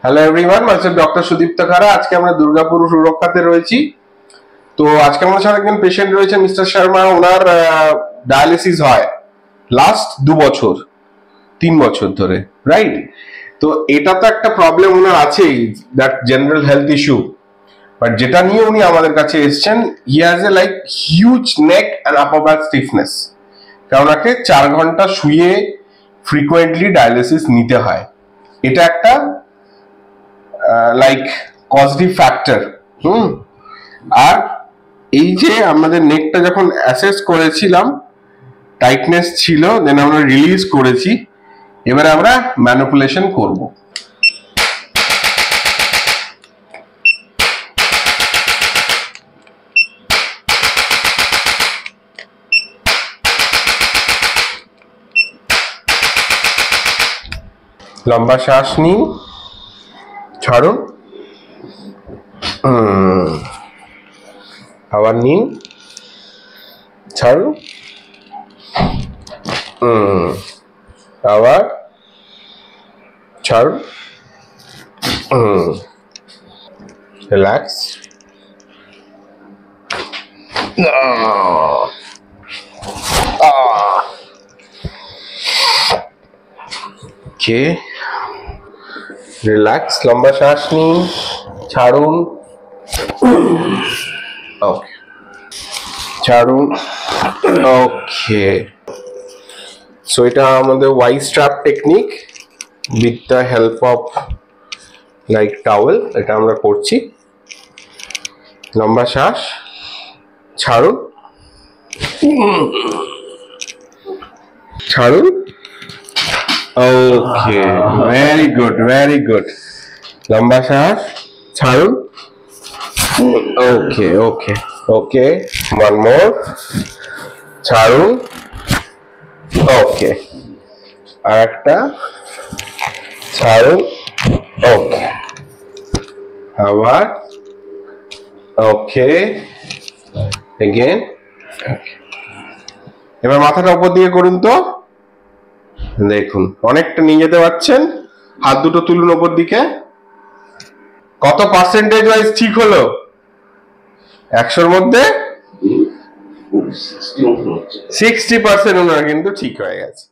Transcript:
Hello everyone, myself doctor Sudipta খাড়া। আজকে আমরা দুর্গাপুর সুরক্ষাতে রয়েছি। তো আজকে আমাদের সাথে একজন পেশেন্ট রয়েছেন, মিস্টার শর্মা। ওনার ডায়ালিসিস হয় লাস্ট 3 বছর ধরে, রাইট? তো এটা তো একটা প্রবলেম ওনার আছেই, that general health issue. But যেটা নিয়ে উনি আমাদের কাছে এসেছেন, he has a like huge neck and upper back stiffness. কারণ ওনাকে 4 ঘন্টা শুয়ে ফ্রিকোয়েন্টলি ডায়ালিসিস নিতে হয়। এটা একটা লাইক কজটিভ ফ্যাক্টর। আর এই যে আমাদের নেকটা যখন অ্যাসেস করেছিলাম, টাইটনেস ছিল, দেন আমরা রিলিজ করেছি। এবারে আমরা ম্যানিপুলেশন করব। লম্বা শ্বাস নিন, ছাড়ুন, আবার নিন, ছাড়ুন, আবার ছাড়ুন, রিল্যাক্স। ওকে, রিল্যাক্স। লম্বা শ্বাস নিন, ছাড়ুন, ওকে, ছাড়ুন, ওকে। সো এটা আমাদের Y strap technique with the help of like towel. এটা আমরা করছি। লম্বা শ্বাস, ছাড়ুন, ছাড়ুন, okay, very good, very good. লম্বা শ্বাস, ছাড়ুন, ওকে, ওকে, ওকে। ওয়ান মোর, ছাড়ুন, ওকে, আর একটা, ছাড়ুন, ওকে, আবার, ওকে, এগেন। এবার মাথাটা উপর দিকে করুন তো। দেখুন অনেকটা নিয়ে যেতে পারছেন। হাত দুটো তুলুন উপর দিকে। কত পার্সেন্টেজ ওয়াইজ ঠিক হলো? 100-র মধ্যে 60% ওনার কিন্তু ঠিক হয়ে গেছে।